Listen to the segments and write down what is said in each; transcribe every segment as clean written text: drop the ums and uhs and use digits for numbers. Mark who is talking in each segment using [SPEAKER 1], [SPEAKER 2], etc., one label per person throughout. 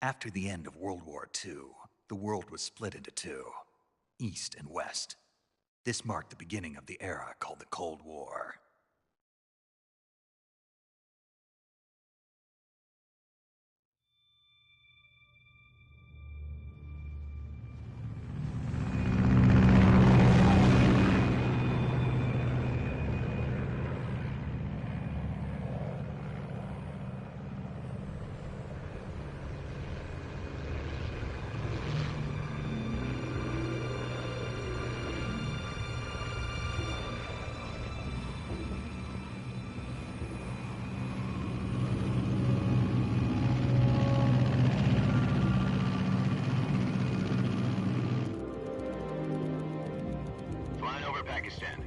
[SPEAKER 1] After the end of World War II, the world was split into two, East and West. This marked the beginning of the era called the Cold War.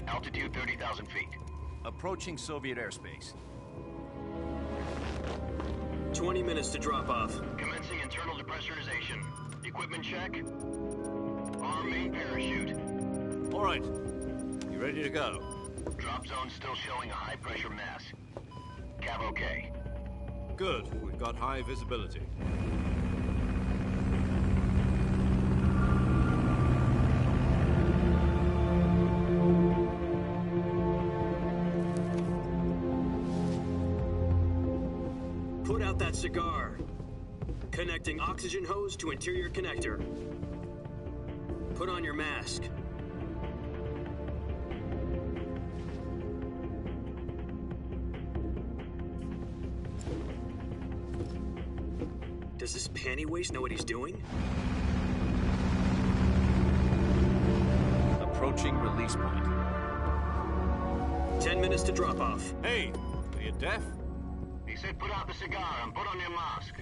[SPEAKER 2] Altitude 30,000 feet.
[SPEAKER 3] Approaching Soviet airspace.
[SPEAKER 4] 20 minutes to drop off.
[SPEAKER 2] Commencing internal depressurization. Equipment check. Arm main parachute.
[SPEAKER 3] All right. You ready to go?
[SPEAKER 2] Drop zone still showing a high pressure mass. Cav okay.
[SPEAKER 3] Good. We've got high visibility.
[SPEAKER 4] Put out that cigar. Connecting oxygen hose to interior connector. Put on your mask. Does this panty waste know what he's doing?
[SPEAKER 3] Approaching release point.
[SPEAKER 4] 10 minutes to drop off.
[SPEAKER 3] Hey, are you deaf?
[SPEAKER 2] He said put out the cigar and put on your mask.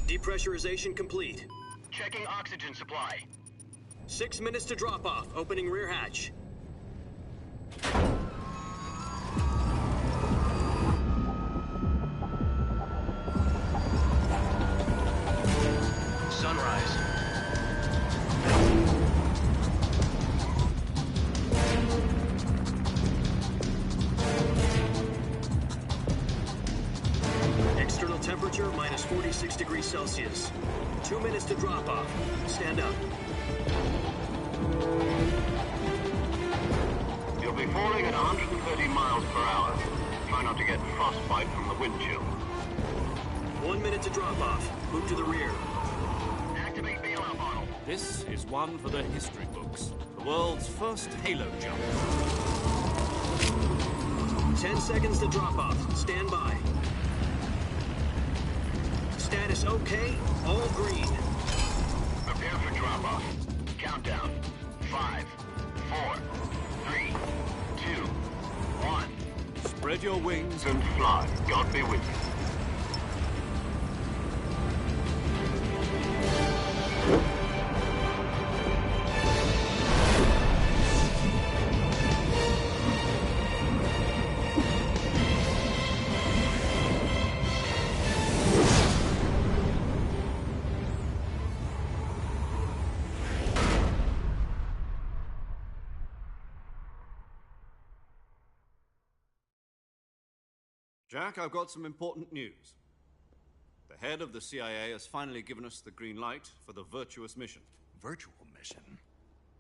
[SPEAKER 4] Depressurization complete.
[SPEAKER 2] Checking oxygen supply.
[SPEAKER 4] 6 minutes to drop off. Opening rear hatch.
[SPEAKER 2] Sunrise.
[SPEAKER 4] External temperature minus 46 degrees Celsius. 2 minutes to drop off. Stand up.
[SPEAKER 2] You'll be falling at 130 miles per hour. Try not to get frostbite from the wind chill.
[SPEAKER 4] 1 minute to drop off. Move to the rear.
[SPEAKER 2] Activate bailout bottle.
[SPEAKER 3] This is one for the history books. The world's first halo jump.
[SPEAKER 4] 10 seconds to drop off. Stand by. Status okay. All green.
[SPEAKER 2] Prepare for drop-off. Countdown. 5, 4, 3, 2, 1.
[SPEAKER 3] Spread your wings
[SPEAKER 2] And fly. God be with you.
[SPEAKER 3] Jack, I've got some important news. The head of the CIA has finally given us the green light for the virtuous mission.
[SPEAKER 1] Virtual mission?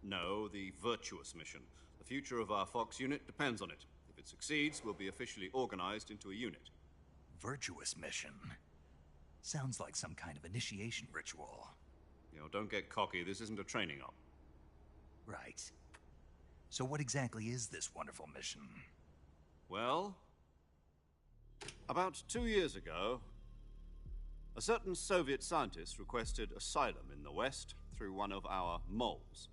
[SPEAKER 3] No, the virtuous mission. The future of our Fox unit depends on it. If it succeeds, we'll be officially organized into a unit.
[SPEAKER 1] Virtuous mission? Sounds like some kind of initiation ritual.
[SPEAKER 3] You know, don't get cocky. This isn't a training op.
[SPEAKER 1] Right. So what exactly is this wonderful mission?
[SPEAKER 3] Well, about 2 years ago, a certain Soviet scientist requested asylum in the West through one of our moles.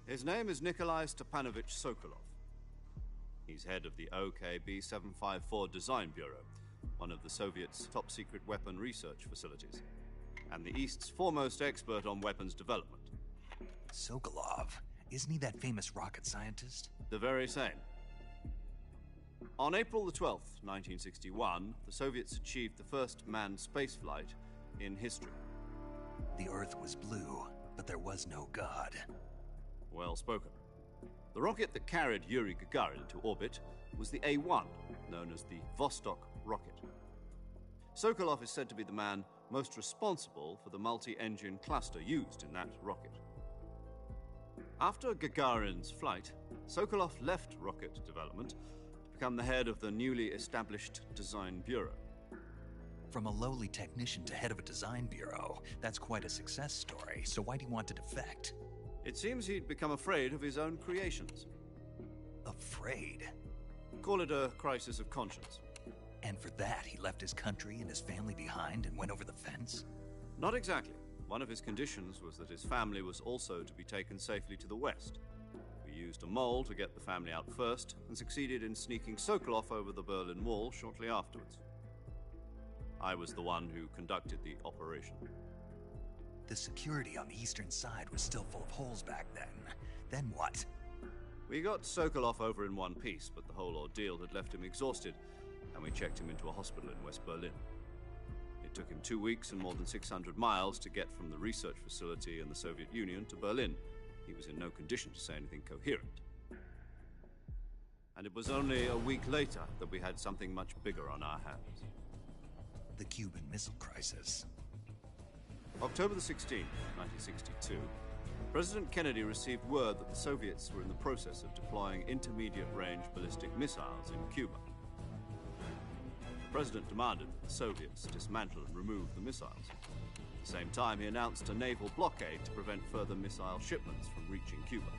[SPEAKER 3] His name is Nikolai Stepanovich Sokolov. He's head of the OKB-754 Design Bureau, one of the Soviets' top-secret weapon research facilities, and the East's foremost expert on weapons development.
[SPEAKER 1] Sokolov? Isn't he that famous rocket scientist?
[SPEAKER 3] The very same. On April the 12th, 1961, the Soviets achieved the first manned spaceflight in history.
[SPEAKER 1] The Earth was blue, but there was no God.
[SPEAKER 3] Well spoken. The rocket that carried Yuri Gagarin into orbit was the A-1, known as the Vostok rocket. Sokolov is said to be the man most responsible for the multi-engine cluster used in that rocket. After Gagarin's flight, Sokolov left rocket development to become the head of the newly established Design Bureau.
[SPEAKER 1] From a lowly technician to head of a design bureau, that's quite a success story, so why'd he want to defect?
[SPEAKER 3] It seems he'd become afraid of his own creations.
[SPEAKER 1] Afraid?
[SPEAKER 3] Call it a crisis of conscience.
[SPEAKER 1] And for that, he left his country and his family behind and went over the fence?
[SPEAKER 3] Not exactly. One of his conditions was that his family was also to be taken safely to the west. We used a mole to get the family out first and succeeded in sneaking Sokolov over the Berlin Wall shortly afterwards. I was the one who conducted the operation.
[SPEAKER 1] The security on the eastern side was still full of holes back then. Then what?
[SPEAKER 3] We got Sokolov over in one piece, but the whole ordeal had left him exhausted, and we checked him into a hospital in West Berlin. It took him 2 weeks and more than 600 miles to get from the research facility in the Soviet Union to Berlin. He was in no condition to say anything coherent. And it was only a week later that we had something much bigger on our hands.
[SPEAKER 1] The Cuban Missile Crisis.
[SPEAKER 3] October the 16th, 1962, President Kennedy received word that the Soviets were in the process of deploying intermediate-range ballistic missiles in Cuba. The President demanded that the Soviets dismantle and remove the missiles. At the same time, he announced a naval blockade to prevent further missile shipments from reaching Cuba.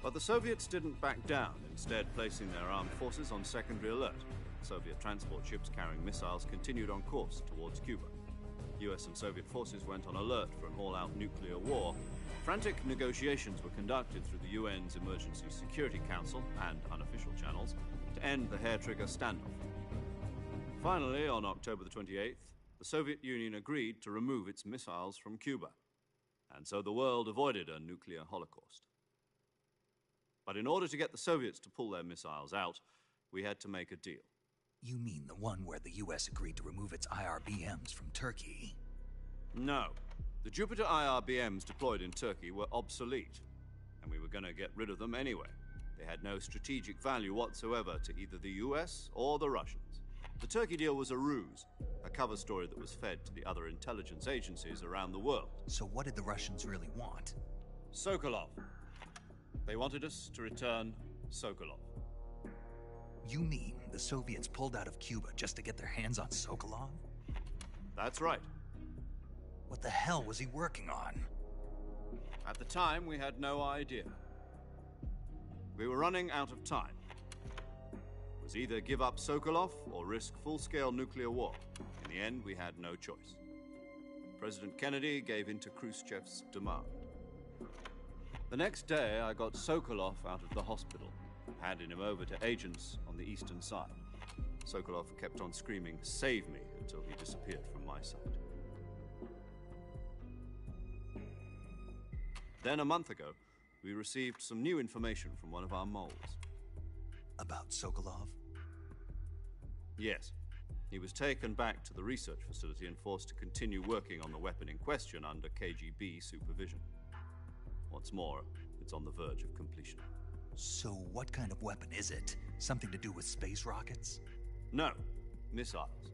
[SPEAKER 3] But the Soviets didn't back down, instead placing their armed forces on secondary alert. Soviet transport ships carrying missiles continued on course towards Cuba. US and Soviet forces went on alert for an all-out nuclear war. Frantic negotiations were conducted through the UN's Emergency Security Council and unofficial channels to end the hair-trigger standoff. Finally, on October the 28th, the Soviet Union agreed to remove its missiles from Cuba, and so the world avoided a nuclear holocaust. But in order to get the Soviets to pull their missiles out, we had to make a deal.
[SPEAKER 1] You mean the one where the US agreed to remove its IRBMs from Turkey?
[SPEAKER 3] No. The Jupiter IRBMs deployed in Turkey were obsolete, and we were going to get rid of them anyway. They had no strategic value whatsoever to either the US or the Russians. The Turkey deal was a ruse, a cover story that was fed to the other intelligence agencies around the world.
[SPEAKER 1] So what did the Russians really want?
[SPEAKER 3] Sokolov. They wanted us to return Sokolov.
[SPEAKER 1] You mean the Soviets pulled out of Cuba just to get their hands on Sokolov?
[SPEAKER 3] That's right.
[SPEAKER 1] What the hell was he working on?
[SPEAKER 3] At the time, we had no idea. We were running out of time. It was either give up Sokolov or risk full-scale nuclear war. In the end, we had no choice. President Kennedy gave in to Khrushchev's demand. The next day, I got Sokolov out of the hospital, handing him over to agents on the eastern side. Sokolov kept on screaming, "Save me," until he disappeared from my sight. Then a month ago, we received some new information from one of our moles.
[SPEAKER 1] About Sokolov?
[SPEAKER 3] Yes. He was taken back to the research facility and forced to continue working on the weapon in question under KGB supervision. What's more, it's on the verge of completion.
[SPEAKER 1] So what kind of weapon is it? Something to do with space rockets?
[SPEAKER 3] No, missiles.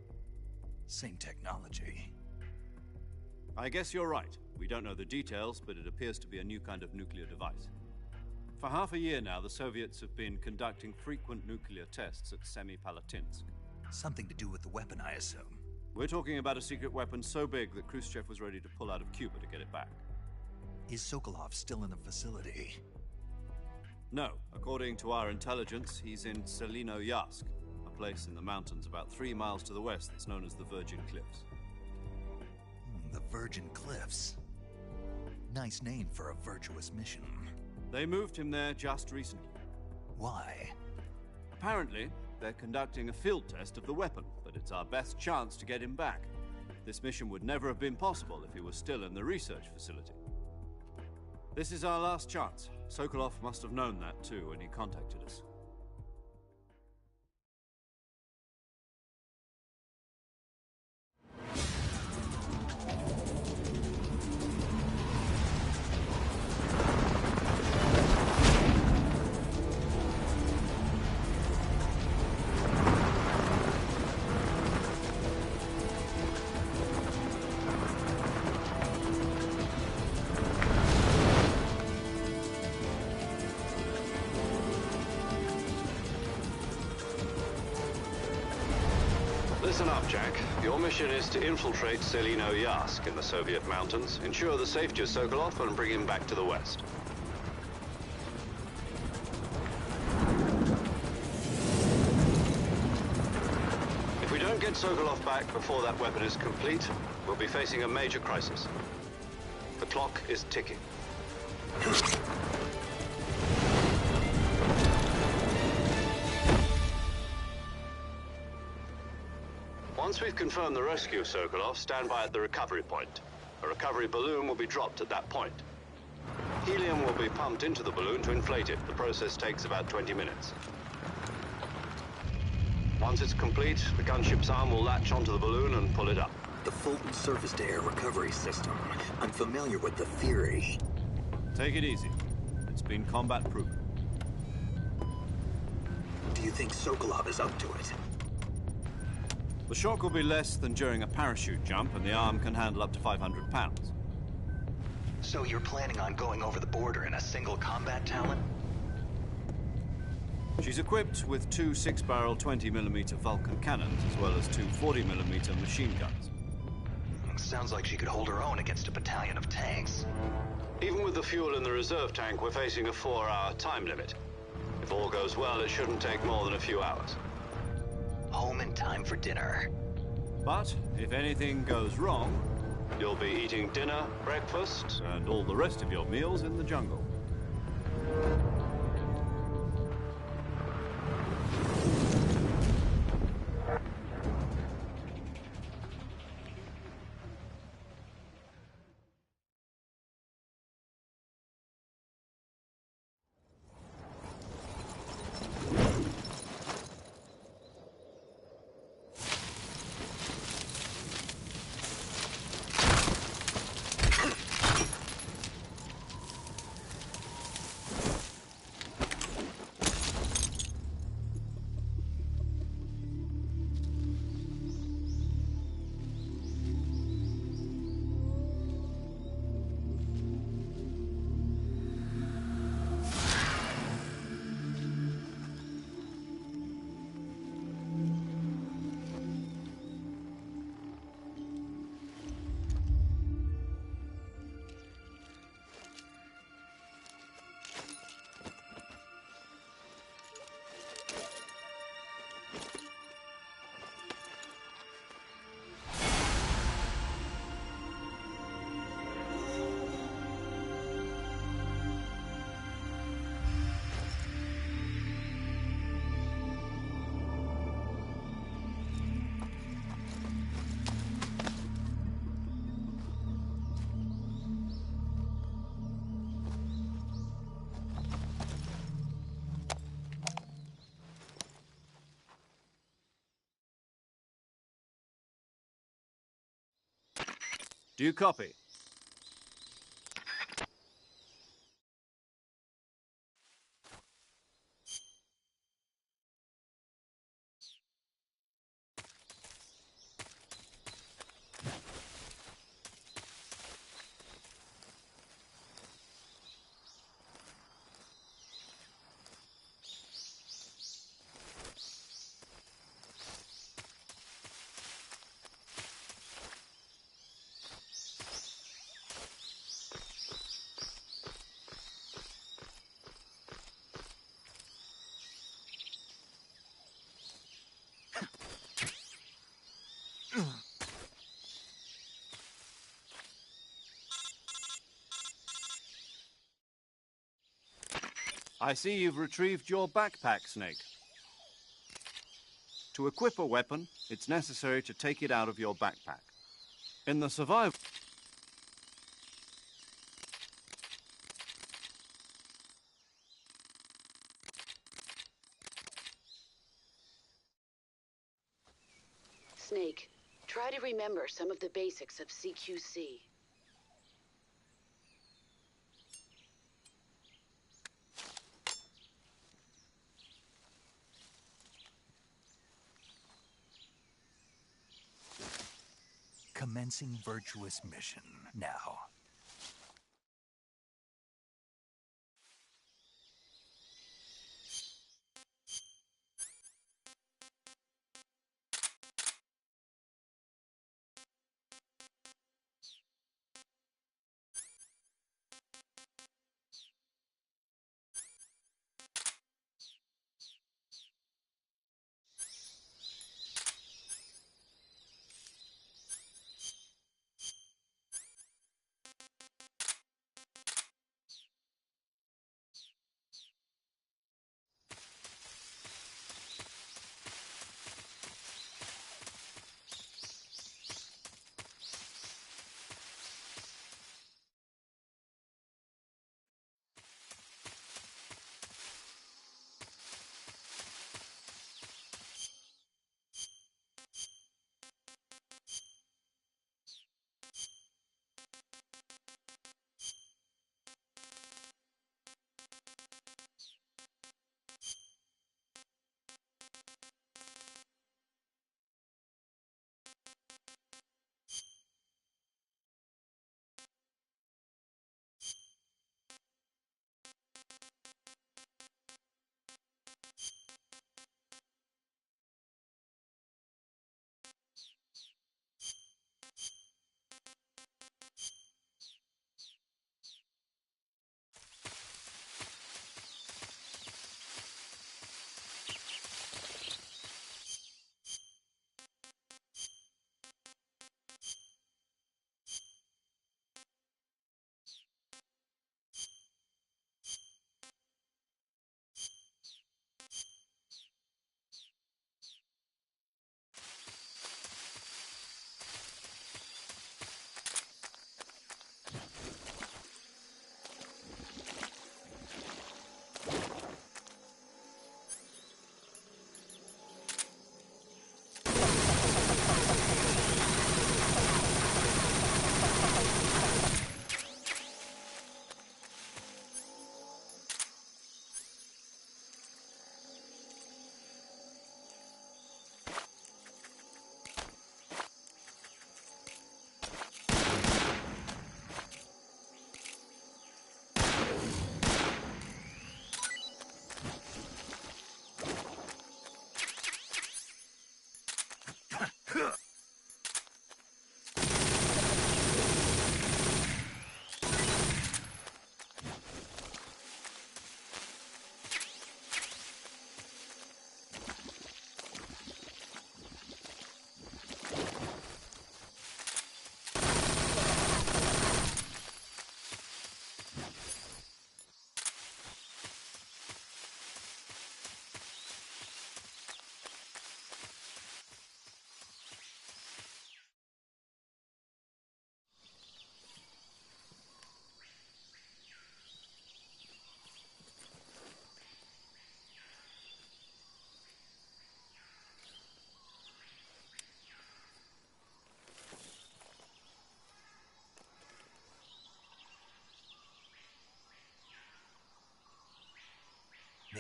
[SPEAKER 1] Same technology.
[SPEAKER 3] I guess you're right. We don't know the details, but it appears to be a new kind of nuclear device. For half a year now, the Soviets have been conducting frequent nuclear tests at Semipalatinsk.
[SPEAKER 1] Something to do with the weapon, I assume.
[SPEAKER 3] We're talking about a secret weapon so big that Khrushchev was ready to pull out of Cuba to get it back.
[SPEAKER 1] Is Sokolov still in the facility?
[SPEAKER 3] No. According to our intelligence, he's in Selinoyarsk, a place in the mountains about 3 miles to the west that's known as the Virgin Cliffs.
[SPEAKER 1] The Virgin Cliffs. Nice name for a virtuous mission.
[SPEAKER 3] They moved him there just recently.
[SPEAKER 1] Why?
[SPEAKER 3] Apparently, they're conducting a field test of the weapon, but it's our best chance to get him back. This mission would never have been possible if he was still in the research facility. This is our last chance. Sokolov must have known that too when he contacted us. Listen up, Jack. Your mission is to infiltrate Selino Yask in the Soviet mountains, ensure the safety of Sokolov, and bring him back to the West. If we don't get Sokolov back before that weapon is complete, we'll be facing a major crisis. The clock is ticking. Once we've confirmed the rescue of Sokolov, stand by at the recovery point. A recovery balloon will be dropped at that point. Helium will be pumped into the balloon to inflate it. The process takes about 20 minutes. Once it's complete, the gunship's arm will latch onto the balloon and pull it up.
[SPEAKER 4] The Fulton surface-to-air recovery system. I'm familiar with the theory.
[SPEAKER 3] Take it easy. It's been combat-proven.
[SPEAKER 4] Do you think Sokolov is up to it?
[SPEAKER 3] The shock will be less than during a parachute jump, and the arm can handle up to 500 pounds.
[SPEAKER 1] So you're planning on going over the border in a single combat Talon?
[SPEAKER 3] She's equipped with two 6-barrel 20mm Vulcan cannons, as well as two 40mm machine guns.
[SPEAKER 1] Sounds like she could hold her own against a battalion of tanks.
[SPEAKER 3] Even with the fuel in the reserve tank, we're facing a 4-hour time limit. If all goes well, it shouldn't take more than a few hours.
[SPEAKER 1] Home in time for dinner.
[SPEAKER 3] But if anything goes wrong, you'll be eating dinner, breakfast, and all the rest of your meals in the jungle. Do you copy? I see you've retrieved your backpack, Snake. To equip a weapon, it's necessary to take it out of your backpack. In the survival...
[SPEAKER 5] Snake, try to remember some of the basics of CQC.
[SPEAKER 1] Commencing virtuous mission now.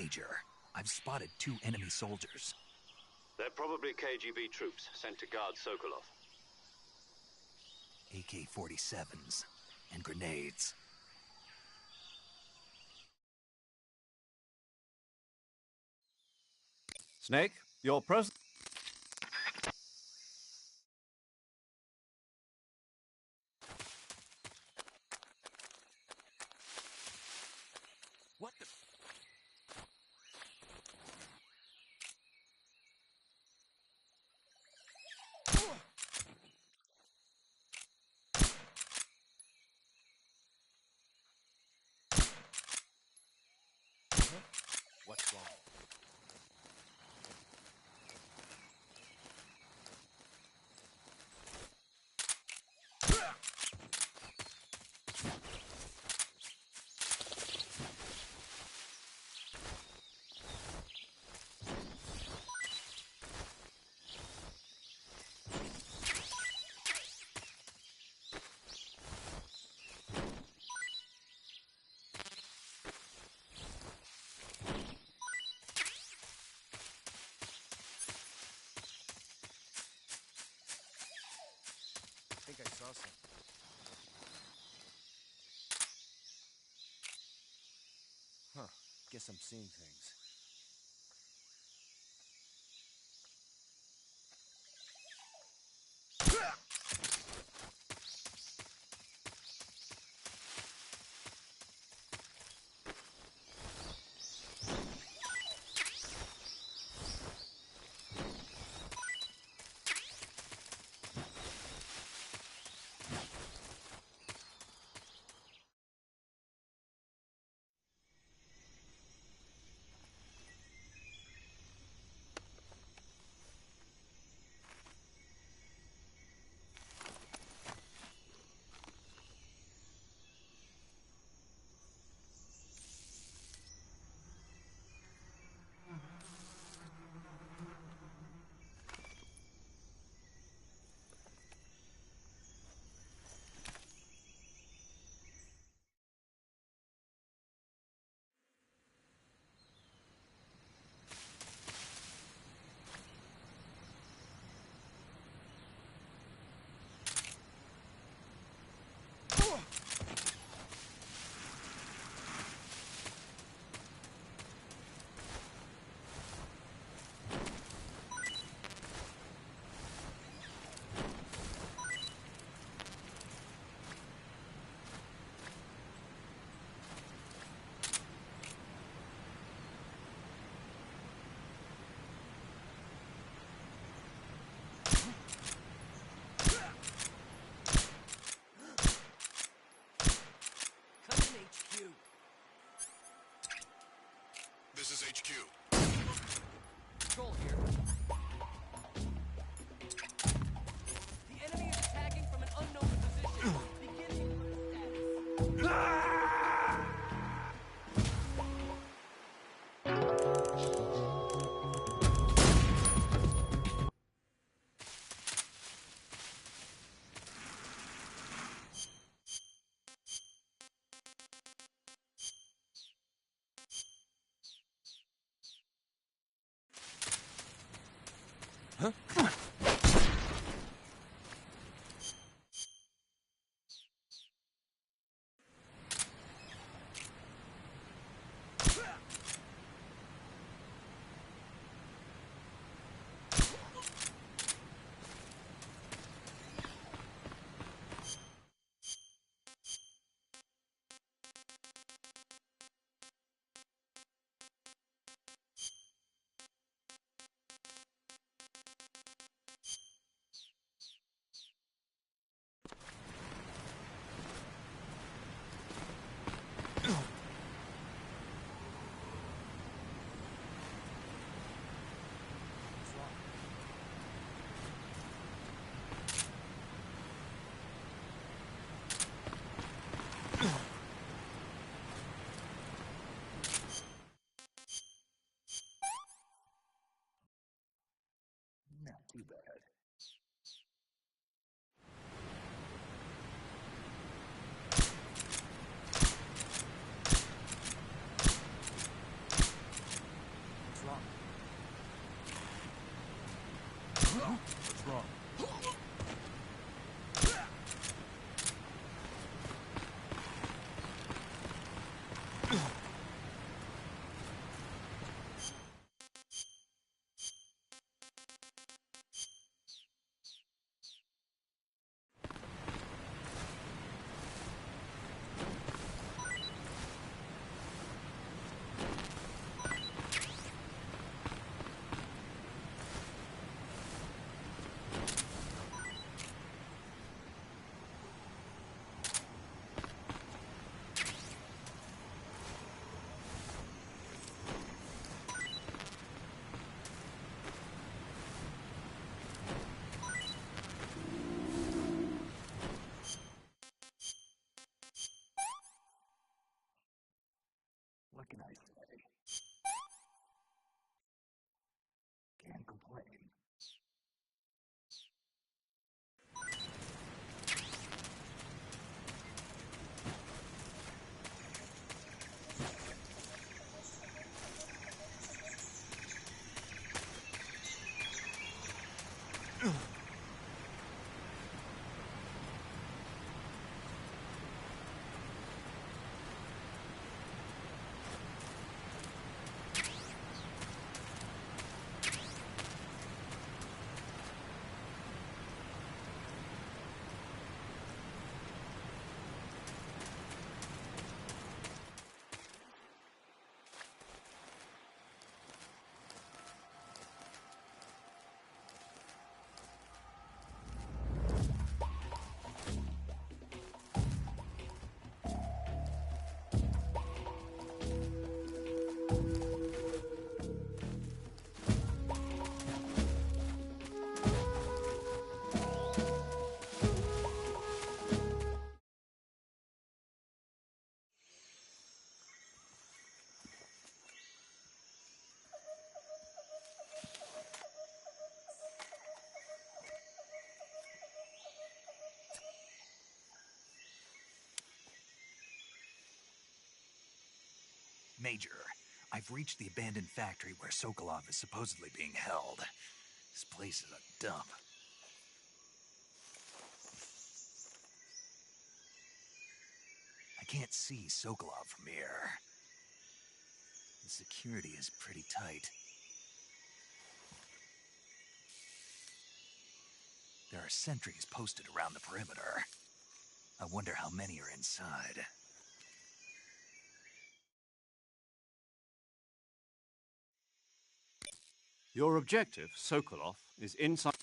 [SPEAKER 1] Major, I've spotted 2 enemy soldiers.
[SPEAKER 2] They're probably KGB troops sent to guard Sokolov.
[SPEAKER 1] AK-47s and grenades.
[SPEAKER 3] Snake, your present.
[SPEAKER 1] What the... What's wrong?
[SPEAKER 6] I think I saw something. Huh. Guess I'm seeing things.
[SPEAKER 7] This is HQ.
[SPEAKER 8] Control here. The enemy is attacking from an unknown position. Beginning status.
[SPEAKER 1] Not too bad.
[SPEAKER 6] What's wrong?
[SPEAKER 1] What can I say? Can't complain. Major, I've reached the abandoned factory where Sokolov is supposedly being held. This place is a dump. I can't see Sokolov from here. The security is pretty tight. There are sentries posted around the perimeter. I wonder how many are inside.
[SPEAKER 3] Your objective, Sokolov, is inside.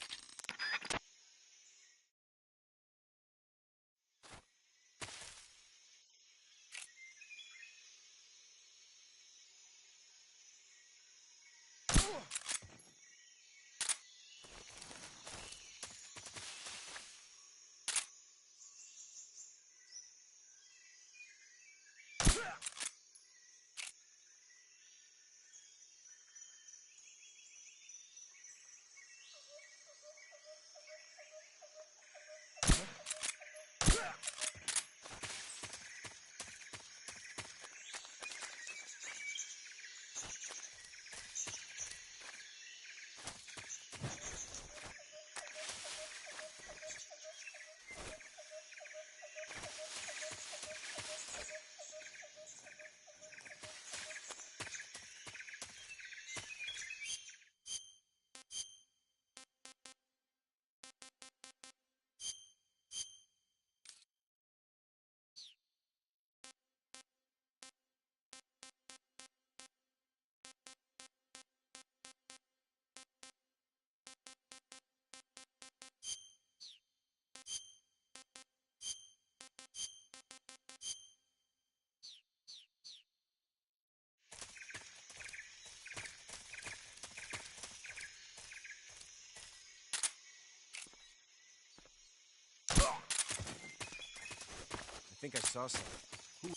[SPEAKER 6] I think I saw something.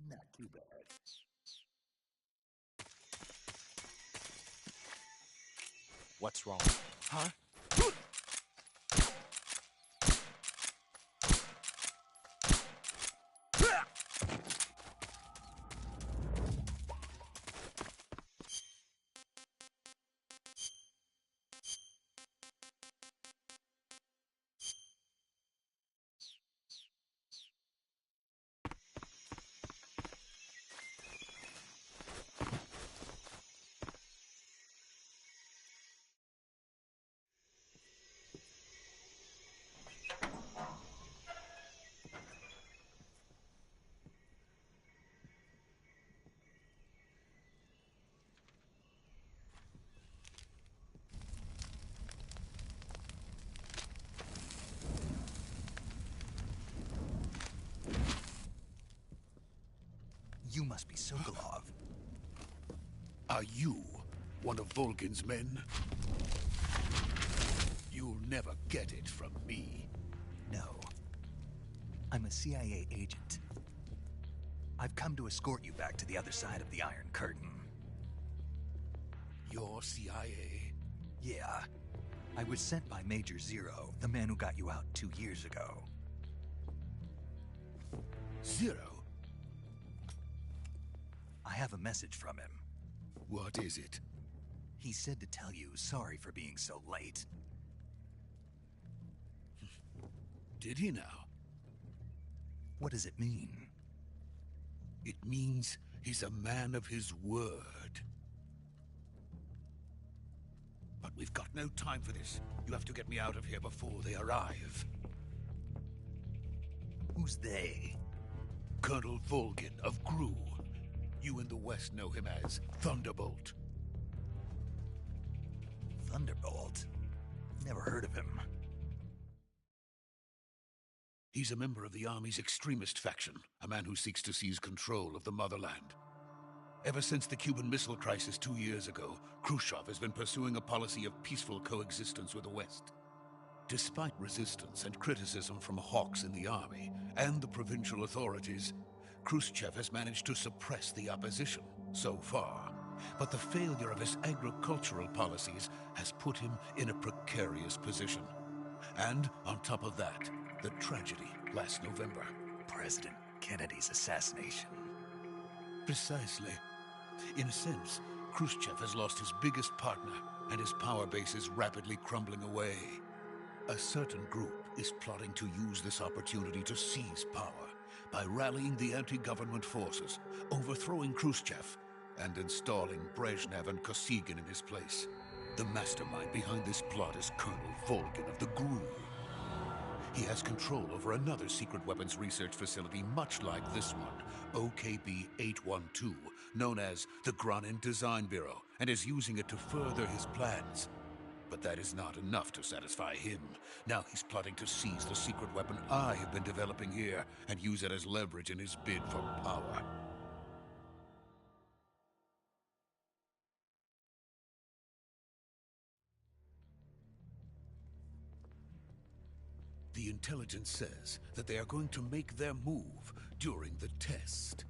[SPEAKER 1] Not too bad.
[SPEAKER 6] What's wrong? Huh?
[SPEAKER 1] You must be Sokolov.
[SPEAKER 7] Are you one of Volgin's men? You'll never get it from me.
[SPEAKER 1] No. I'm a CIA agent. I've come to escort you back to the other side of the Iron Curtain.
[SPEAKER 7] You're CIA?
[SPEAKER 1] Yeah. I was sent by Major Zero, the man who got you out 2 years ago.
[SPEAKER 7] Zero?
[SPEAKER 1] I have a message from him.
[SPEAKER 7] What is it?
[SPEAKER 1] He said to tell you sorry for being so late.
[SPEAKER 7] Did he now?
[SPEAKER 1] What does it mean?
[SPEAKER 7] It means he's a man of his word. But we've got no time for this. You have to get me out of here before they arrive.
[SPEAKER 1] Who's they?
[SPEAKER 7] Colonel Volgin of Gru. You in the West know him as Thunderbolt.
[SPEAKER 1] Thunderbolt? Never heard of him.
[SPEAKER 7] He's a member of the Army's extremist faction, a man who seeks to seize control of the motherland. Ever since the Cuban Missile Crisis 2 years ago, Khrushchev has been pursuing a policy of peaceful coexistence with the West. Despite resistance and criticism from hawks in the army and the provincial authorities, Khrushchev has managed to suppress the opposition so far. But the failure of his agricultural policies has put him in a precarious position. And on top of that, the tragedy last November.
[SPEAKER 1] President Kennedy's assassination.
[SPEAKER 7] Precisely. In a sense, Khrushchev has lost his biggest partner, and his power base is rapidly crumbling away. A certain group is plotting to use this opportunity to seize power by rallying the anti-government forces, overthrowing Khrushchev, and installing Brezhnev and Kosygin in his place. The mastermind behind this plot is Colonel Volgin of the GRU. He has control over another secret weapons research facility much like this one, OKB-812, known as the Granin Design Bureau, and is using it to further his plans. But that is not enough to satisfy him. Now he's plotting to seize the secret weapon I have been developing here and use it as leverage in his bid for power. The intelligence says that they are going to make their move during the test.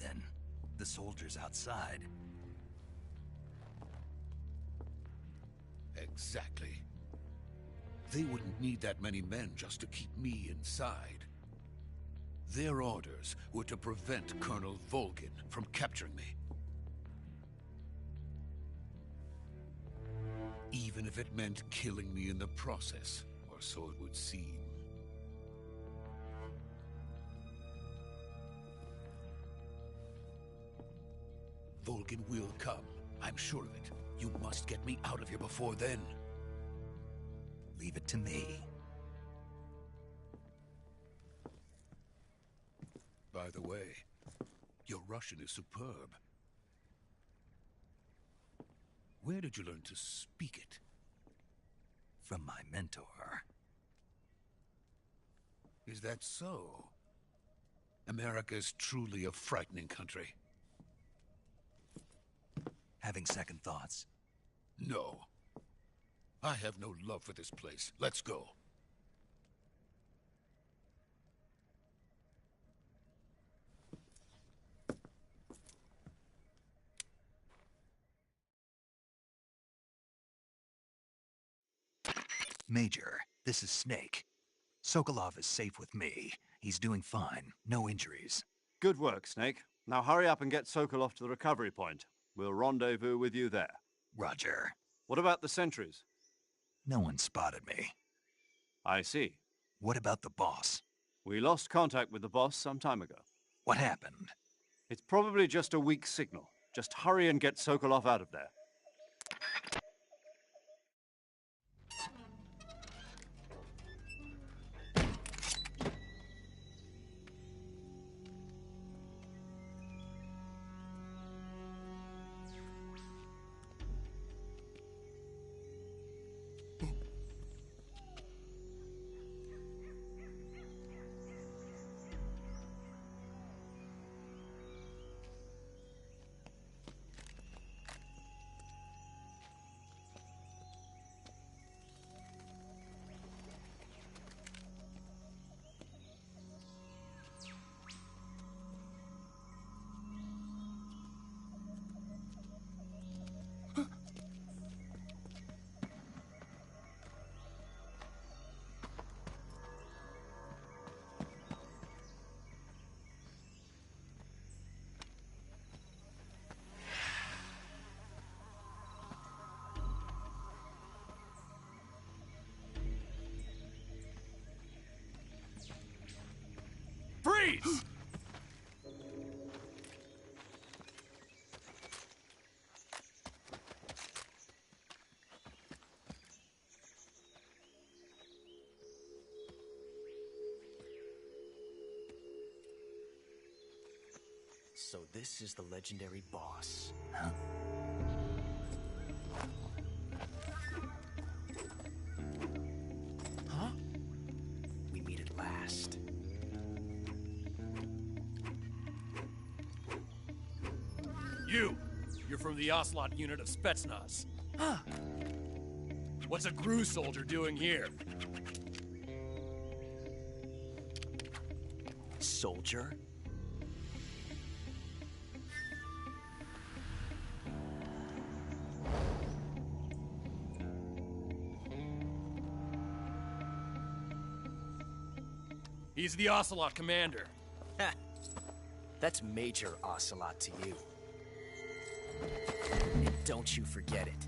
[SPEAKER 1] Then, the soldiers outside.
[SPEAKER 7] Exactly. They wouldn't need that many men just to keep me inside. Their orders were to prevent Colonel Volgin from capturing me. Even if it meant killing me in the process, or so it would seem. Volgin will come. I'm sure of it. You must get me out of here before then.
[SPEAKER 1] Leave it to me.
[SPEAKER 7] By the way, your Russian is superb. Where did you learn to speak it?
[SPEAKER 1] From my mentor.
[SPEAKER 7] Is that so? America is truly a frightening country.
[SPEAKER 1] Having second thoughts?
[SPEAKER 7] No. I have no love for this place. Let's go.
[SPEAKER 1] Major, this is Snake. Sokolov is safe with me. He's doing fine. No injuries.
[SPEAKER 3] Good work, Snake. Now hurry up and get Sokolov to the recovery point. We'll rendezvous with you there.
[SPEAKER 1] Roger.
[SPEAKER 3] What about the sentries?
[SPEAKER 1] No one spotted me.
[SPEAKER 3] I see.
[SPEAKER 1] What about the boss?
[SPEAKER 3] We lost contact with the boss some time ago.
[SPEAKER 1] What happened?
[SPEAKER 3] It's probably just a weak signal. Just hurry and get Sokolov out of there.
[SPEAKER 9] Freeze!
[SPEAKER 6] So this is the legendary boss. Huh? We meet at last.
[SPEAKER 9] You're from the Ocelot unit of Spetsnaz. Huh. What's a GRU soldier doing here?
[SPEAKER 6] Soldier?
[SPEAKER 9] He's the Ocelot commander.
[SPEAKER 6] Ha! That's Major Ocelot to you. And don't you forget it.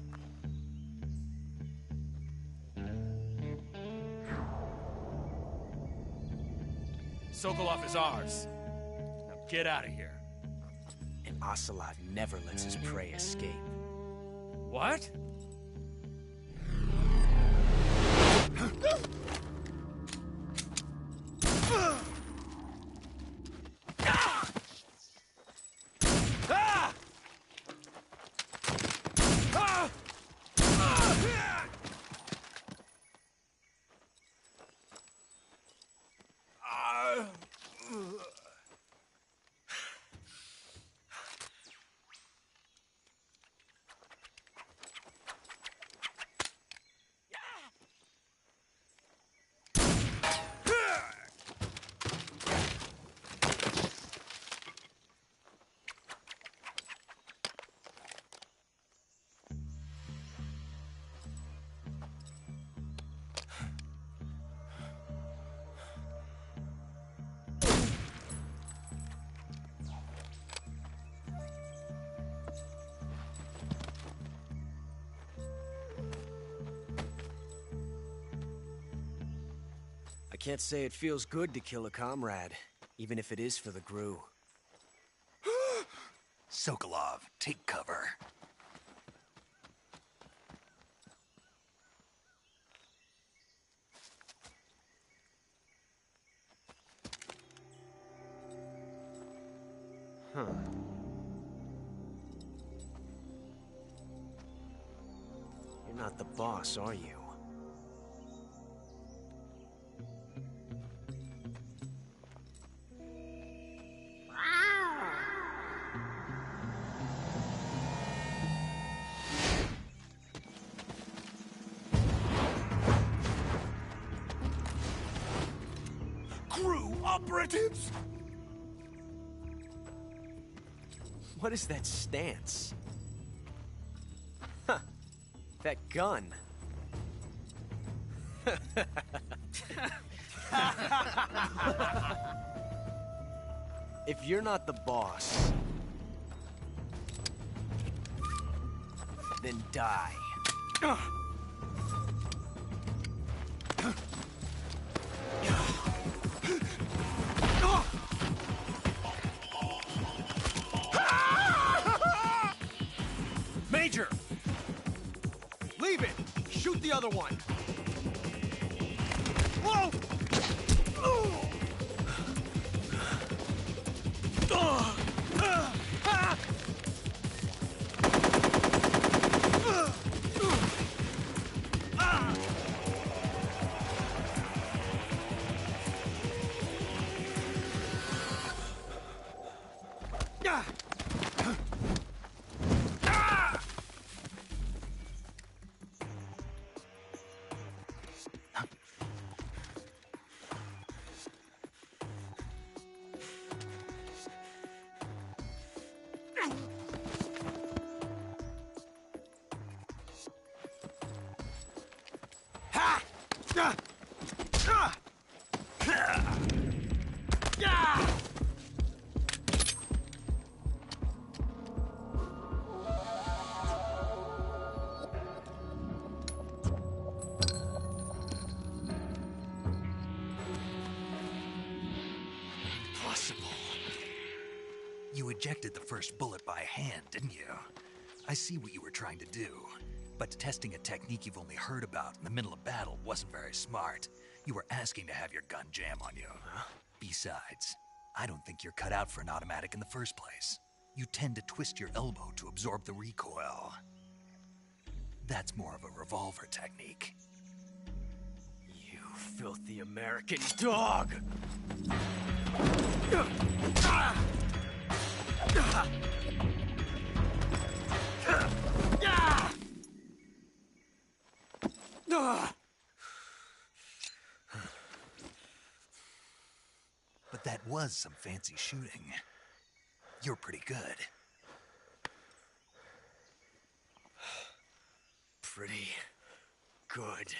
[SPEAKER 9] Sokolov is ours. Now get out of here.
[SPEAKER 6] And Ocelot never lets his prey escape.
[SPEAKER 9] What?
[SPEAKER 6] I can't say it feels good to kill a comrade, even if it is for the GRU.
[SPEAKER 1] Sokolov, take cover.
[SPEAKER 6] Huh. You're not the boss, are you?
[SPEAKER 7] GRU operatives!
[SPEAKER 6] What is that stance? Huh. That gun. If you're not the boss, then die.
[SPEAKER 4] Major! Leave it! Shoot the other one! Whoa!
[SPEAKER 1] ejected the first bullet by hand, didn't you? I see what you were trying to do. But testing a technique you've only heard about in the middle of battle wasn't very smart. You were asking to have your gun jam on you. Huh? Besides, I don't think you're cut out for an automatic in the first place. You tend to twist your elbow to absorb the recoil. That's more of a revolver technique.
[SPEAKER 6] You filthy American dog!
[SPEAKER 1] But that was some fancy shooting. You're pretty good.
[SPEAKER 6] Pretty good.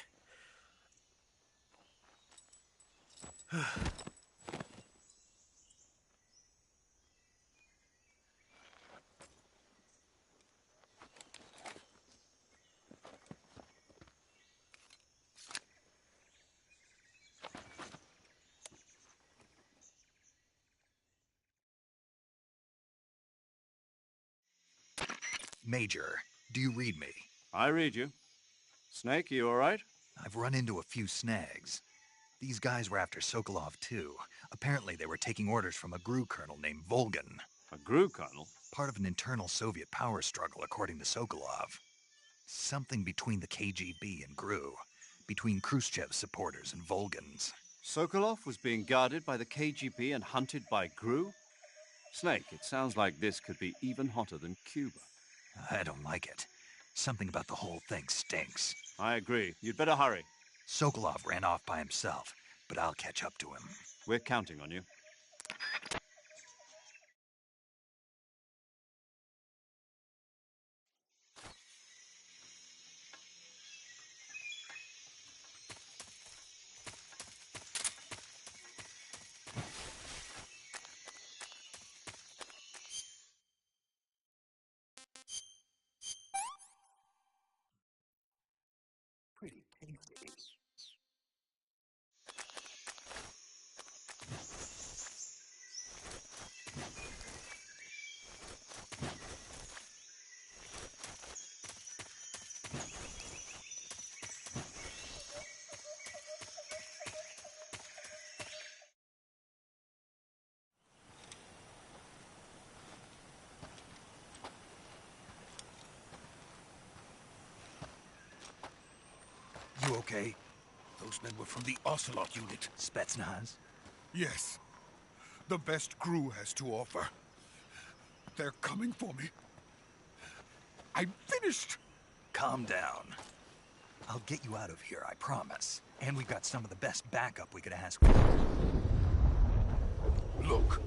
[SPEAKER 1] Major, do you read me?
[SPEAKER 3] I read you. Snake, you all right?
[SPEAKER 1] I've run into a few snags. These guys were after Sokolov too. Apparently they were taking orders from a GRU colonel named Volgan.
[SPEAKER 3] A GRU colonel?
[SPEAKER 1] Part of an internal Soviet power struggle, according to Sokolov. Something between the KGB and GRU. Between Khrushchev's supporters and Volgan's.
[SPEAKER 3] Sokolov was being guarded by the KGB and hunted by GRU? Snake, it sounds like this could be even hotter than Cuba.
[SPEAKER 1] I don't like it. Something about the whole thing stinks.
[SPEAKER 3] I agree. You'd better hurry.
[SPEAKER 1] Sokolov ran off by himself, but I'll catch up to him.
[SPEAKER 3] We're counting on you.
[SPEAKER 1] Pretty paintings. You okay?
[SPEAKER 7] Those men were from the Ocelot unit.
[SPEAKER 1] Spetsnaz?
[SPEAKER 7] Yes. The best GRU has to offer. They're coming for me. I'm finished!
[SPEAKER 1] Calm down. I'll get you out of here, I promise. And we've got some of the best backup we could ask for.
[SPEAKER 7] Look.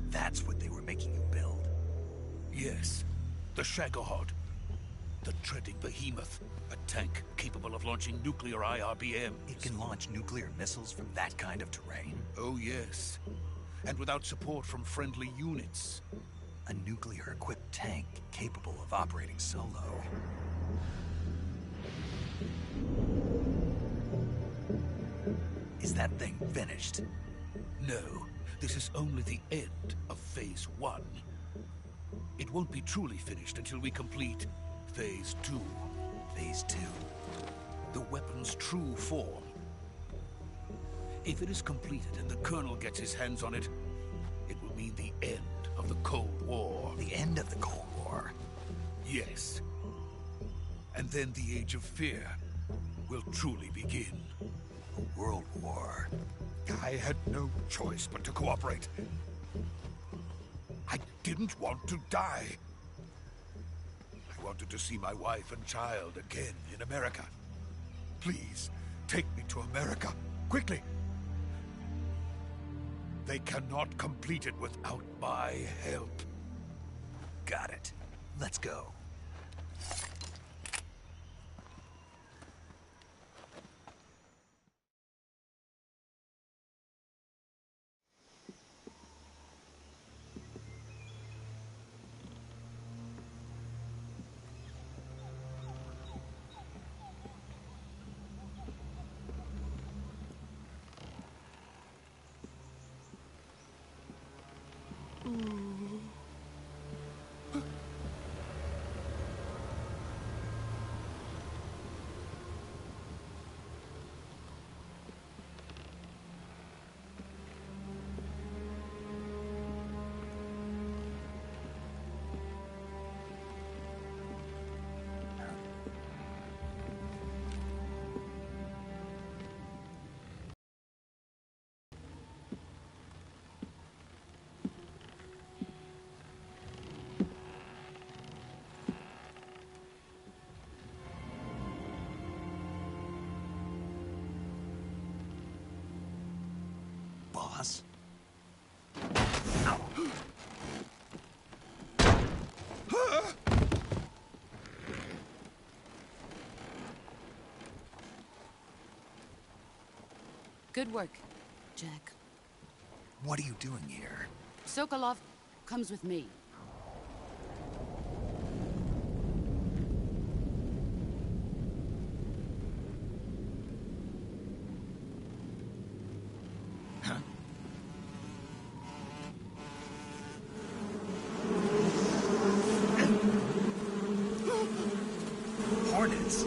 [SPEAKER 1] That's what they were making you build?
[SPEAKER 7] Yes. The Shagohod. The treading behemoth. A tank capable of launching nuclear IRBMs.
[SPEAKER 1] It can launch nuclear missiles from that kind of terrain?
[SPEAKER 7] Oh, yes. And without support from friendly units.
[SPEAKER 1] A nuclear-equipped tank capable of operating solo. Is that thing finished?
[SPEAKER 7] No. This is only the end of Phase 1. It won't be truly finished until we complete Phase 2.
[SPEAKER 1] Phase 2?
[SPEAKER 7] The weapon's true form. If it is completed and the Colonel gets his hands on it, it will mean the end of the Cold War.
[SPEAKER 1] The end of the Cold War?
[SPEAKER 7] Yes. And then the Age of Fear will truly begin.
[SPEAKER 1] A world war.
[SPEAKER 7] I had no choice but to cooperate. I didn't want to die. I wanted to see my wife and child again in America. Please, take me to America, quickly. They cannot complete it without my help.
[SPEAKER 1] Got it. Let's go. boss.
[SPEAKER 5] Good work, Jack.
[SPEAKER 1] What are you doing here?
[SPEAKER 5] Sokolov comes with me.
[SPEAKER 1] Hornets?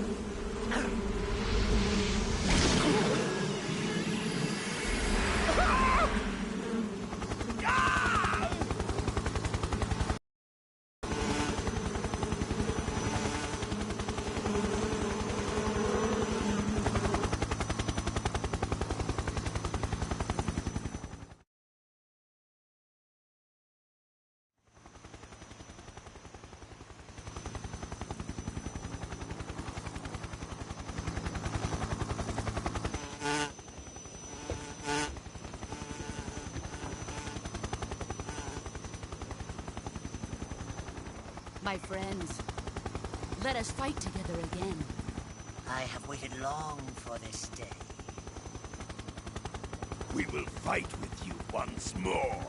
[SPEAKER 5] My friends, let us fight together again.
[SPEAKER 10] I have waited long for this day.
[SPEAKER 11] We will fight with you once more.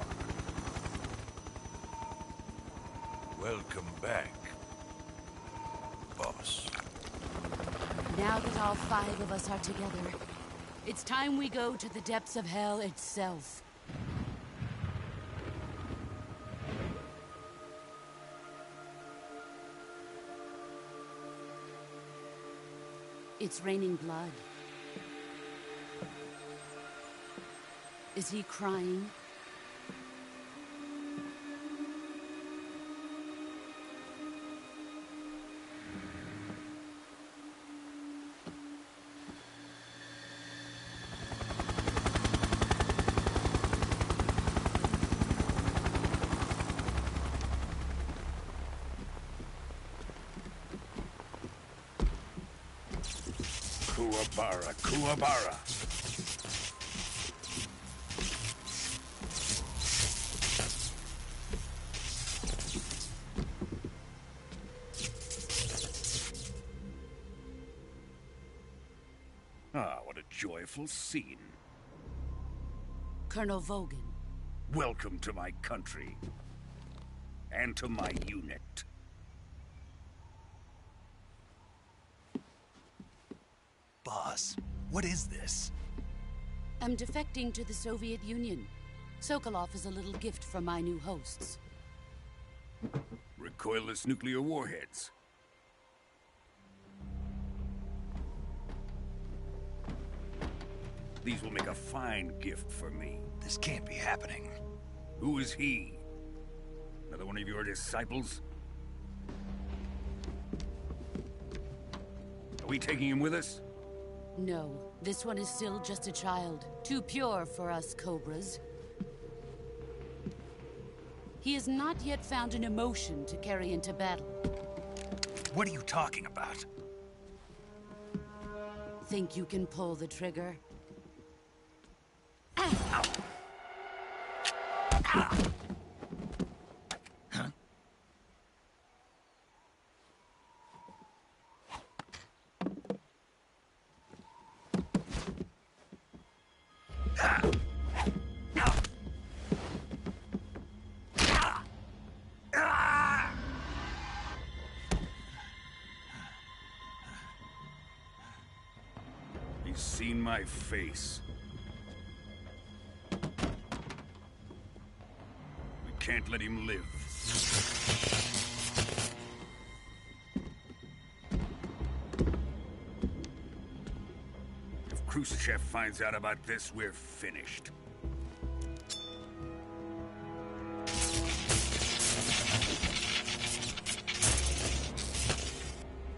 [SPEAKER 11] Welcome back, boss.
[SPEAKER 5] Now that all 5 of us are together, it's time we go to the depths of hell itself. It's raining blood. Is he crying?
[SPEAKER 11] Kuwabara, Kuwabara. Ah, what a joyful scene.
[SPEAKER 5] Colonel Vogan.
[SPEAKER 11] Welcome to my country. And to my unit.
[SPEAKER 1] Boss, what is this?
[SPEAKER 5] I'm defecting to the Soviet Union. Sokolov is a little gift from my new hosts.
[SPEAKER 11] Recoilless nuclear warheads. These will make a fine gift for me.
[SPEAKER 1] This can't be happening.
[SPEAKER 11] Who is he? Another one of your disciples? Are we taking him with us?
[SPEAKER 5] No, this one is still just a child. Too pure for us Cobras. He has not yet found an emotion to carry into battle.
[SPEAKER 1] What are you talking about?
[SPEAKER 5] Think you can pull the trigger?
[SPEAKER 11] He's seen my face. We can't let him live. If Khrushchev finds out about this, we're finished.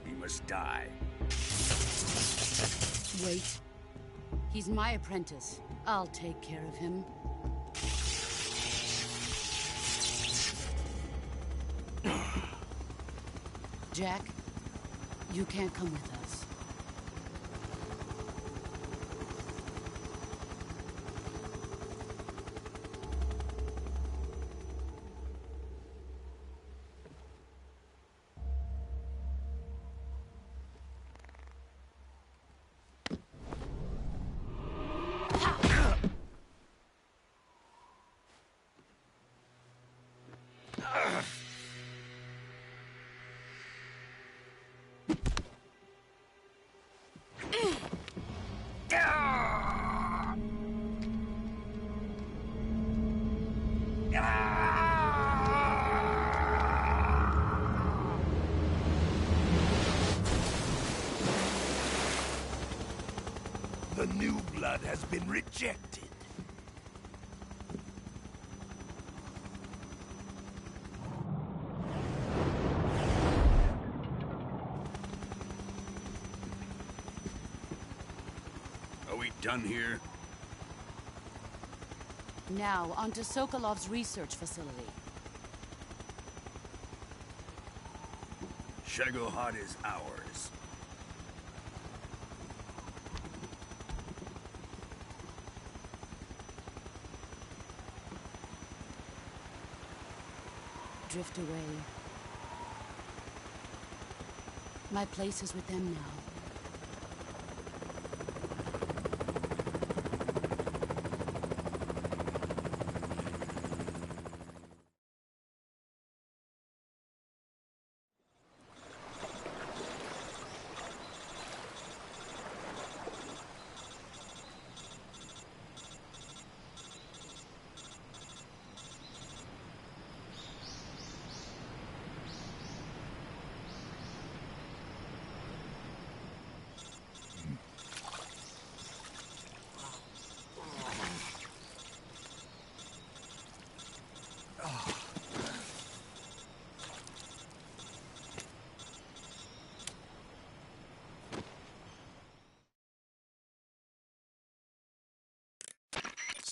[SPEAKER 11] He must die.
[SPEAKER 5] Wait. He's my apprentice. I'll take care of him. Jack, you can't come with us.
[SPEAKER 11] The new blood has been rejected. Are we done here?
[SPEAKER 5] Now, onto Sokolov's research facility.
[SPEAKER 11] Shagohod is ours.
[SPEAKER 5] Drift away. My place is with them now.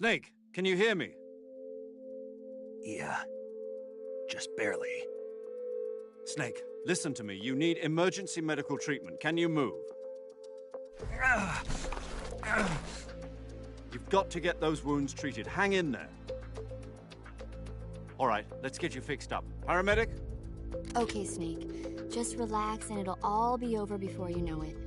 [SPEAKER 3] Snake, can you hear me?
[SPEAKER 1] Yeah. Just barely.
[SPEAKER 3] Snake, listen to me. You need emergency medical treatment. Can you move? You've got to get those wounds treated. Hang in there. All right, let's get you fixed up. Paramedic?
[SPEAKER 12] Okay, Snake. Just relax and it'll all be over before you know it.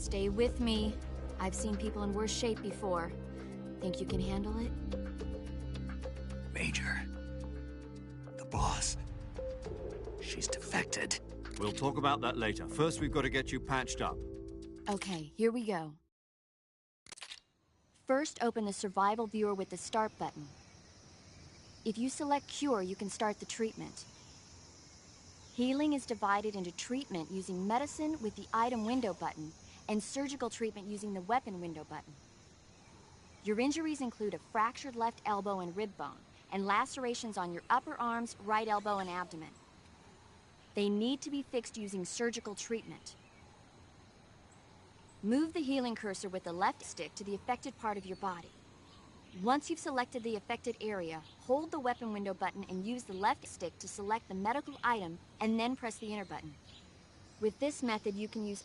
[SPEAKER 12] Stay with me. I've seen people in worse shape before. Think you can handle it?
[SPEAKER 1] Major. The boss. She's defected.
[SPEAKER 3] We'll talk about that later. First, we've got to get you patched up.
[SPEAKER 12] Okay, here we go. First, open the survival viewer with the start button. If you select cure, you can start the treatment. Healing is divided into treatment using medicine with the item window button and surgical treatment using the weapon window button. Your injuries include a fractured left elbow and rib bone, and lacerations on your upper arms, right elbow, and abdomen. They need to be fixed using surgical treatment. Move the healing cursor with the left stick to the affected part of your body. Once you've selected the affected area, hold the weapon window button and use the left stick to select the medical item, and then press the enter button. With this method, you can use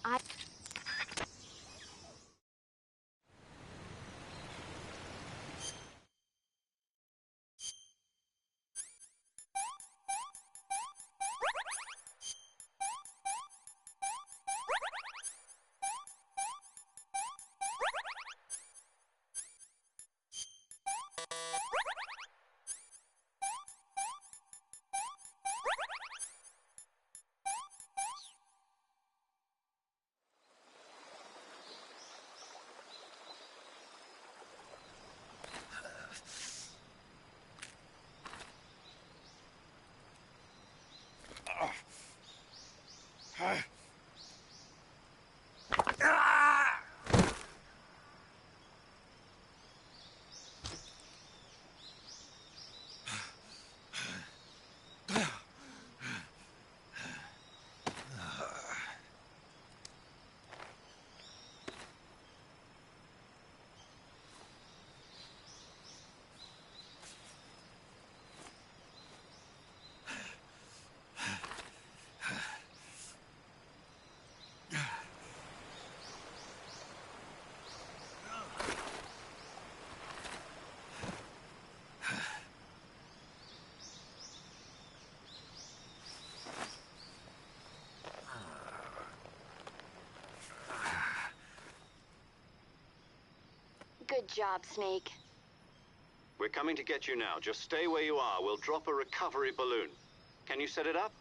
[SPEAKER 12] Good job, Snake.
[SPEAKER 3] We're coming to get you now. Just stay where you are. We'll drop a recovery balloon. Can you set it up?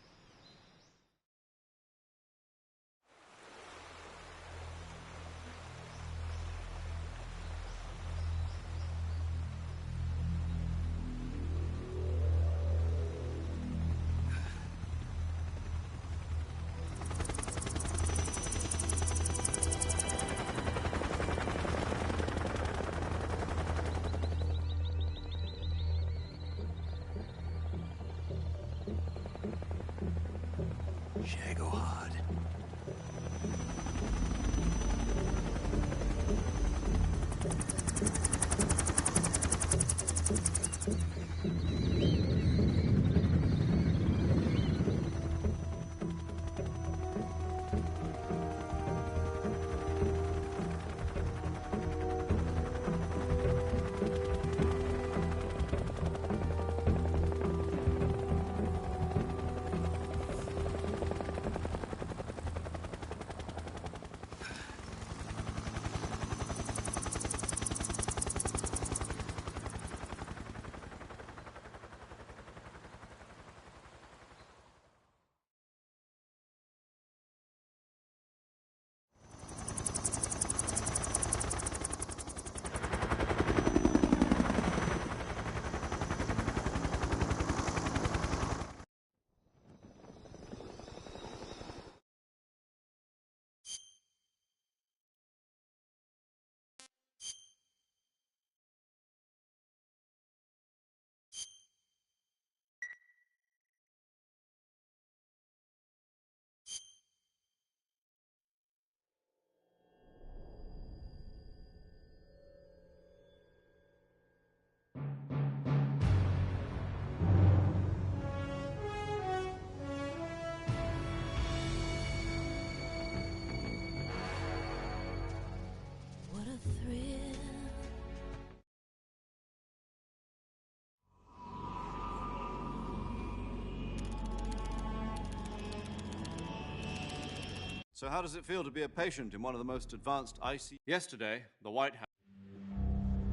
[SPEAKER 3] So how does it feel to be a patient in one of the most advanced IC? Yesterday, the White House...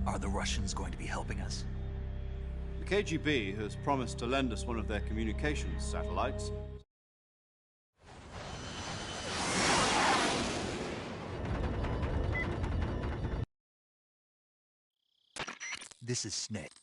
[SPEAKER 1] Are the Russians going to be helping us?
[SPEAKER 3] The KGB has promised to lend us one of their communications satellites.
[SPEAKER 1] This is Snake.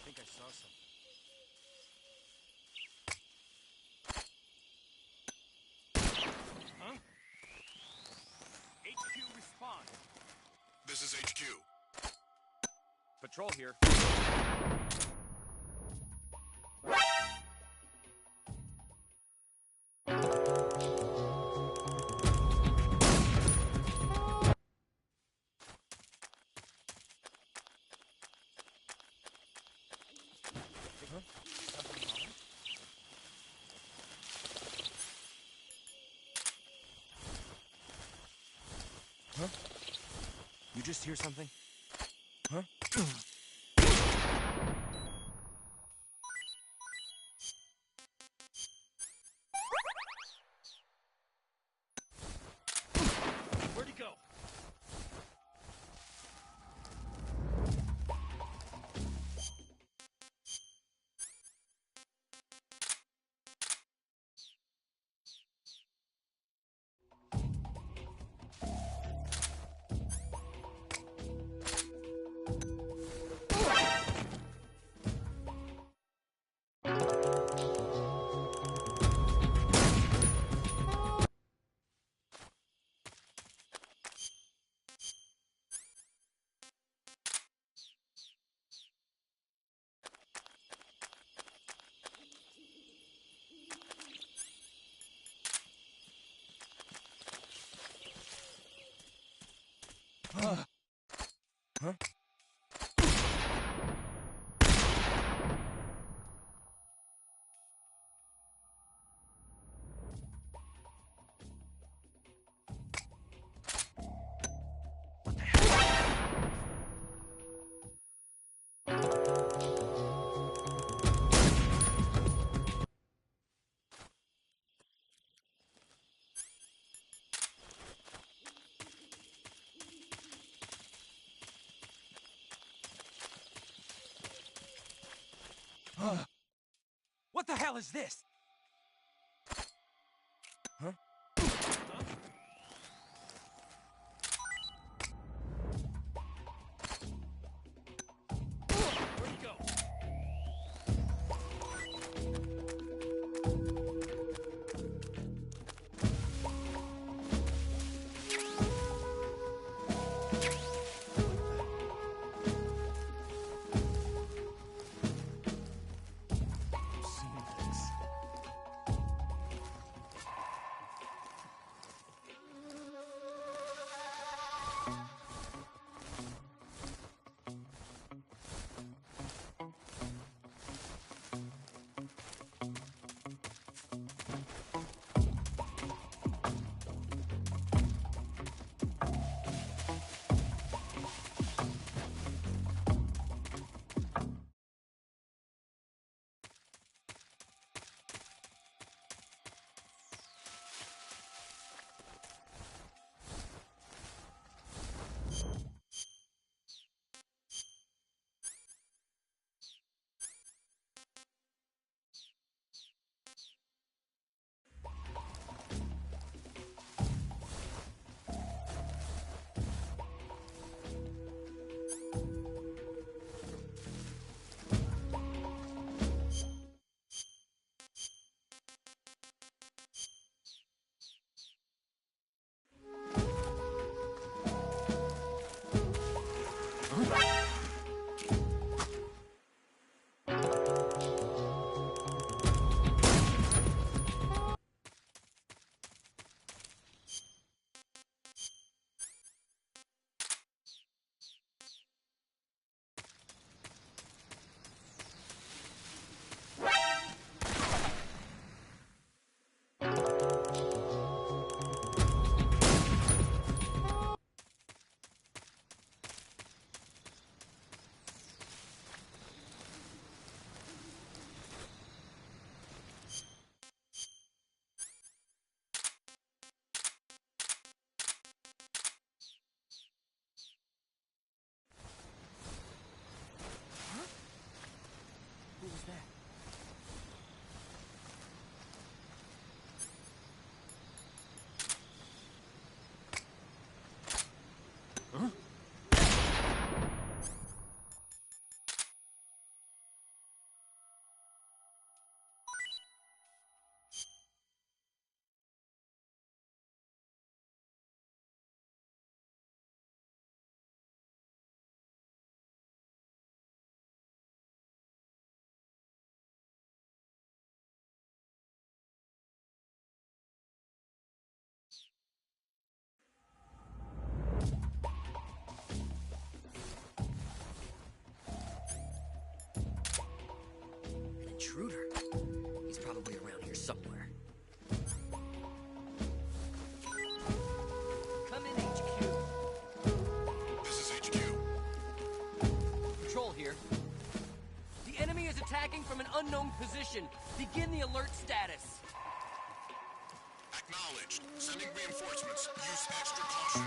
[SPEAKER 6] I think I saw something.
[SPEAKER 9] Huh? HQ respond.
[SPEAKER 13] This is HQ.
[SPEAKER 9] Patrol here.
[SPEAKER 6] Huh? You just hear something? Huh?
[SPEAKER 9] Where'd he go?
[SPEAKER 6] Huh?
[SPEAKER 9] What the hell is this?
[SPEAKER 8] here somewhere. Come in, HQ.
[SPEAKER 13] This is HQ.
[SPEAKER 8] Patrol here. The enemy is attacking from an unknown position. Begin the alert status.
[SPEAKER 13] Acknowledged. Sending reinforcements. Use extra caution.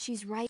[SPEAKER 12] She's right.